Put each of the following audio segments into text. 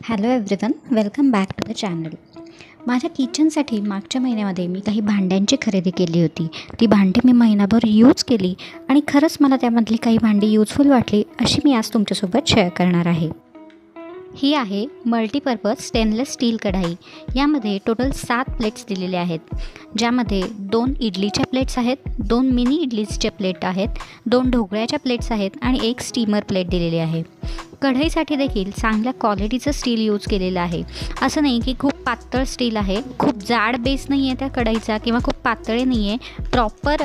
Hello everyone, welcome back to the channel. माझ्या किचनसाठी मागच्या महिन्यामध्ये मी काही भांड्यांची खरेदी केली होती. ती भांडी मी महिनाभर यूज केली आणि खरंच मला त्यामधली काही भांडी यूजफुल वाटली, अशी मी आज तुमच्यासोबत शेअर करणार आहे. ही आहे मल्टीपर्पज स्टेनलेस स्टील कढाई. यामध्ये टोटल 7 प्लेट्स दिलेले आहेत, ज्यामध्ये 2 इडलीच्या प्लेट्स आहेत, 2 मिनी इडलीच्या प्लेट आहेत, 2 ढोकळ्याच्या प्लेट्स आहेत आणि 1 स्टीमर प्लेट दिलेली आहे. कढईसाठी देखील चांगल्या क्वालिटीचं स्टील यूज केलेलं आहे. असं नाही की खूप पातळ स्टील आहे, खूप जाड बेस नाही आहे त्या कढईचा किंवा खूप पातळ नाही आहे, प्रॉपर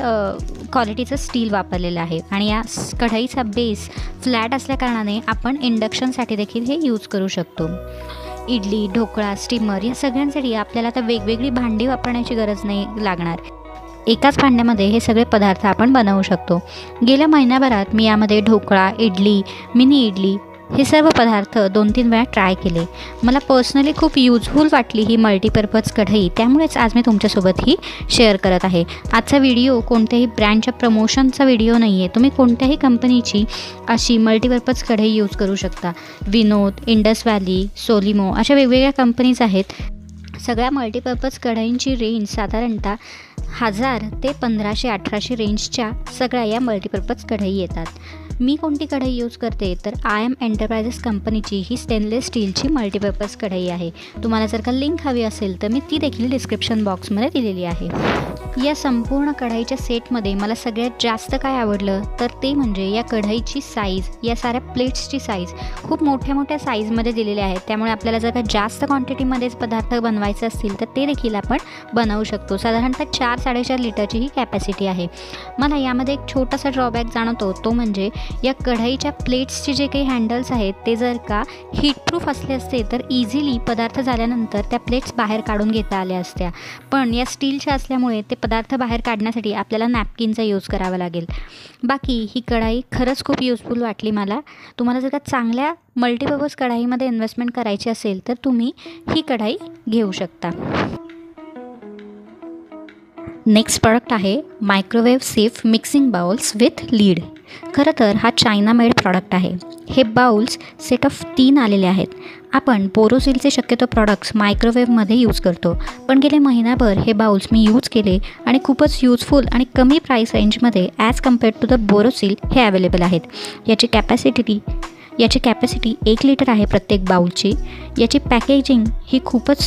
क्वालिटीचं स्टील वापरलेलं आहे. आणि या कढईचा बेस फ्लॅट असल्याकारणाने आपण इंडक्शनसाठी देखील हे यूज करू शकतो. इडली, ढोकळा, स्टीमर या सगळ्यांसाठी आपल्याला आता वेगवेगळी भांडी वापरण्याची गरज नाही लागणार. एकाच भांड्यामध्ये हे सगळे पदार्थ आपण बनवू शकतो. गेल्या महिन्याभरात मी यामध्ये ढोकळा, इडली, मिनी इडली हे सर्व पदार्थ 2-3 वेळा ट्राय केले. मला पर्सनली खूप यूजफुल वाटली ही मल्टीपर्पज कढई, त्यामुळेच आज मी तुमच्यासोबत ही शेअर करत आहे. आजचा व्हिडिओ कोणत्याही ब्रँडच्या प्रमोशनचा व्हिडिओ नाही आहे. तुम्ही कोणत्याही कंपनीची अशी मल्टीपर्पज कढई यूज करू शकता. विनोद, इंडस व्हॅली, सोलिमो अशा वेगवेगळ्या कंपनीज आहेत. सगळ्या मल्टीपर्पज कढईंची रेंज साधारणतः 1000 ते 1500-1800 रेंजच्या सगळ्या या मल्टीपर्पज कढई येतात. मी कोणती कढई यूज करते तर IM एंटरप्राइजेस कंपनीची ही स्टेनलेस स्टीलची मल्टीपर्पज कढई आहे. तुम्हाला जर का लिंक हवी असेल तर मी ती देखील डिस्क्रिप्शन बॉक्समध्ये दिलेली आहे. या संपूर्ण कढईच्या सेटमध्ये मला सगळ्यात जास्त काय आवडलं तर ते म्हणजे या कढईची साईज, या साऱ्या प्लेट्सची साईज खूप मोठ्या मोठ्या साईजमध्ये दिलेल्या आहेत. त्यामुळे आपल्याला जर का जास्त क्वांटिटीमध्येच पदार्थ बनवायचे असतील तर ते देखील आपण बनवू शकतो. साधारणतः 4-4.5 लिटरची ही कॅपॅसिटी आहे. मला यामध्ये एक छोटासा ड्रॉबॅक जाणवतो, तो म्हणजे या कढईच्या प्लेट्सचे जे काही हँडल्स आहेत ते जर का हीटप्रूफ असले असते तर इझिली पदार्थ झाल्यानंतर त्या प्लेट्स बाहेर काढून घेता आल्या असत्या. पण या स्टीलच्या असल्यामुळे ते पदार्थ बाहेर काढण्यासाठी आपल्याला नॅपकिनचा यूज करावा लागेल. बाकी ही कढाई खरंच खूप युजफुल वाटली मला. तुम्हाला जर का चांगल्या मल्टीपर्पज कढाईमध्ये इन्व्हेस्टमेंट करायची असेल तर तुम्ही ही कढाई घेऊ शकता. नेक्स्ट प्रॉडक्ट आहे microwave safe mixing bowls with lead. खरं तर हा चायना मेड प्रॉडक्ट आहे. हे बाउल्स सेट ऑफ 3 आलेले आहेत. आपण बोरोसिलचे शक्यतो प्रॉडक्ट्स मायक्रोवेव्हमध्ये यूज करतो, पण गेले महिनाभर हे बाउल्स मी यूज केले आणि खूपच यूजफुल आणि कमी प्राईस रेंजमध्ये as compared to the Borosil हे अवेलेबल आहेत. याची कॅपॅसिटी 1 लिटर आहे प्रत्येक बाउलची. याची पॅकेजिंग ही खूपच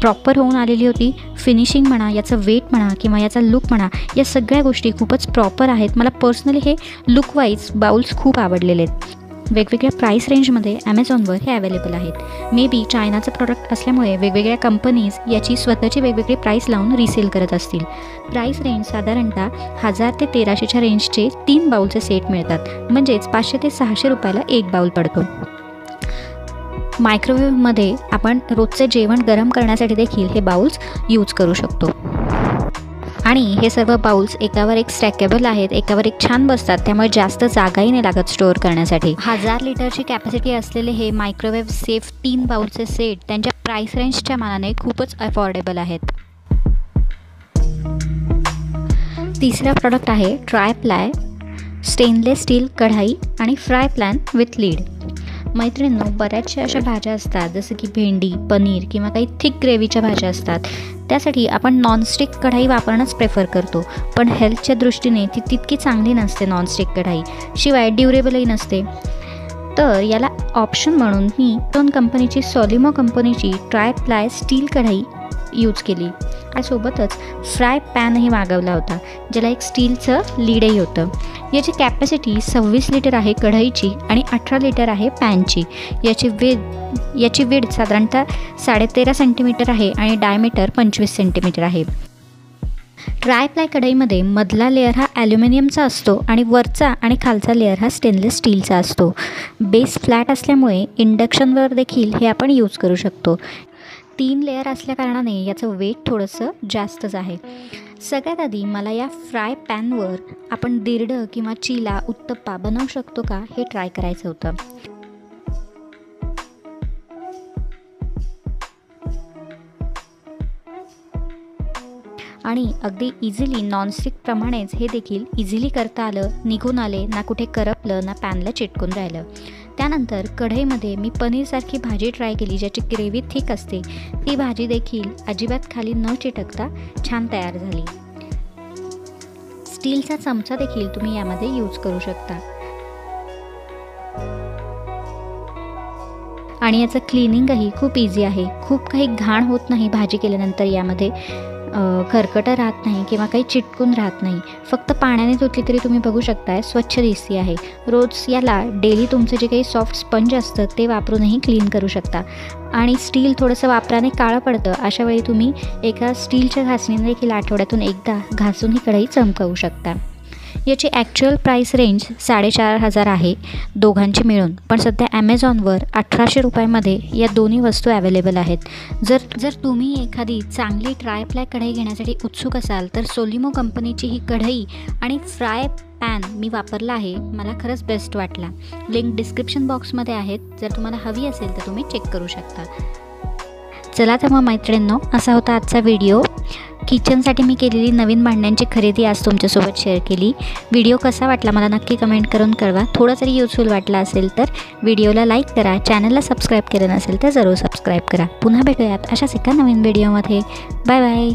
प्रॉपर होऊन आलेली होती. फिनिशिंग म्हणा, याचं वेट म्हणा किंवा याचा लुक म्हणा, या सगळ्या गोष्टी खूपच प्रॉपर आहेत. मला पर्सनली हे लुकवाईज बाउल्स खूप आवडलेले आहेत. वेगवेगळ्या प्राईस रेंजमध्ये ॲमेझॉनवर हे अवेलेबल आहेत. मे बी चायनाचं प्रॉडक्ट असल्यामुळे वेगवेगळ्या कंपनीज याची स्वतःची वेगवेगळी प्राईस लावून रिसेल करत असतील. प्राईस रेंज साधारणतः 1000 ते 1300च्या रेंजचे 3 बाउलचे सेट मिळतात. म्हणजेच 500 ते 600 रुपयाला एक बाउल पडतो. मायक्रोवेव्हमध्ये आपण रोजचे जेवण गरम करण्यासाठी देखील हे बाउल्स यूज करू शकतो. आणि हे सर्व बाउल्स एकावर एक स्टॅकेबल आहेत, एकावर एक छान बसतात, त्यामुळे जास्त जागाही नाही लागत स्टोअर करण्यासाठी. 1000 लिटरची कॅपॅसिटी असलेले हे मायक्रोवेव्ह सेफ 3 बाउलचे सेट त्यांच्या प्राईस रेंजच्या मानाने खूपच अफोर्डेबल आहेत. तिसरा प्रॉडक्ट आहे ट्राय प्लाय स्टेनलेस स्टील कढाई आणि फ्राय पॅन विथ लीड. मैत्रिणींनो, बऱ्याचशा अशा भाज्या असतात जसं की भेंडी, पनीर किंवा काही थिक ग्रेव्हीच्या भाज्या असतात. त्यासाठी आपण नॉनस्टिक कढाई वापरणंच प्रेफर करतो, पण हेल्थच्या दृष्टीने ती तितकी चांगली नसते नॉनस्टिक कढाई. शिवाय ड्युरेबलही नसते. तर याला ऑप्शन म्हणून मी कंपनीची सोलिमो कंपनीची ट्राय प्लाय स्टील कढाई यूज केली. सोबतच फ्राय पॅनही मागवला होता, ज्याला एक स्टीलचं लीडही होतं. याची कॅपॅसिटी 26 लिटर आहे कढईची आणि 18 लिटर आहे पॅनची. याची विड्थ साधारणतः 13.5 सेंटीमीटर आहे आणि डायमीटर 25 सेंटीमीटर आहे. ट्राय प्लाय कढईमध्ये मधला लेअर हा ॲल्युमिनियमचा असतो आणि वरचा आणि खालचा लेअर हा स्टेनलेस स्टीलचा असतो. बेस फ्लॅट असल्यामुळे इंडक्शनवर देखील हे आपण यूज करू शकतो. 3 लेअर असल्याकारणाने याचं वेट थोडंसं जास्तच आहे. सगळ्यात आधी मला या फ्राय पॅनवर आपण दिरड किंवा चिला, उत्तप्पा बनवू शकतो का हे ट्राय करायचं होतं. आणि अगदी इझिली नॉनस्टिकप्रमाणेच हे देखील इझिली करता आलं. निघून आले ना, कुठे करपलं ना, पॅनला चिटकून राहिलं. त्यानंतर कढईमध्ये मी पनीरसारखी भाजी ट्राय केली, ज्याची ग्रेव्ही थिक असते. ती भाजी देखील अजिबात खाली न चिटकता छान तयार झाली. स्टीलचा चमचा देखील तुम्ही यामध्ये यूज करू शकता. आणि याचं क्लिनिंगही खूप इझी आहे. खूप काही घाण होत नाही भाजी केल्यानंतर. यामध्ये खरकटं राहत नाही किंवा काही चिटकून राहत नाही. फक्त पाण्याने धुतली तरी तुम्ही बघू शकताय स्वच्छ दिसती आहे. रोज याला डेली तुमचं जे काही सॉफ्ट स्पंज असतं ते वापरूनही क्लीन करू शकता. आणि स्टील थोडंसं वापराने काळं पडतं, अशा वेळी तुम्ही एका स्टीलच्या घासणीने देखील आठवड्यातून एकदा घासून ही कढई चमकवू शकता. याची ॲक्च्युअल प्राईस रेंज 4,500 आहे दोघांची मिळून, पण सध्या ॲमेझॉनवर 1,800 रुपयामध्ये या दोन्ही वस्तू अवेलेबल आहेत. जर तुम्ही एखादी चांगली ट्राय फ्लाय कढई घेण्यासाठी उत्सुक असाल तर सोलिमो कंपनीची ही कढई आणि फ्राय पॅन मी वापरला आहे. मला खरंच बेस्ट वाटला. लिंक डिस्क्रिप्शन बॉक्समध्ये आहेत. जर तुम्हाला हवी असेल तर तुम्ही चेक करू शकता. चला तर मग मैत्रिणींनो, असा होता आजचा व्हिडिओ. किचनसाठी मी केलेली नवीन भांड्यांची खरेदी आज तुमच्यासोबत शेअर केली. व्हिडिओ कसा वाटला मला नक्की कमेंट करून कळवा. थोडा जरी युजफुल वाटला असेल तर व्हिडिओला लाईक करा. चॅनलला सबस्क्राईब केलं नसेल तर जरूर सबस्क्राईब करा. पुन्हा भेटूयात अशाच एका नवीन व्हिडिओमध्ये. Bye bye.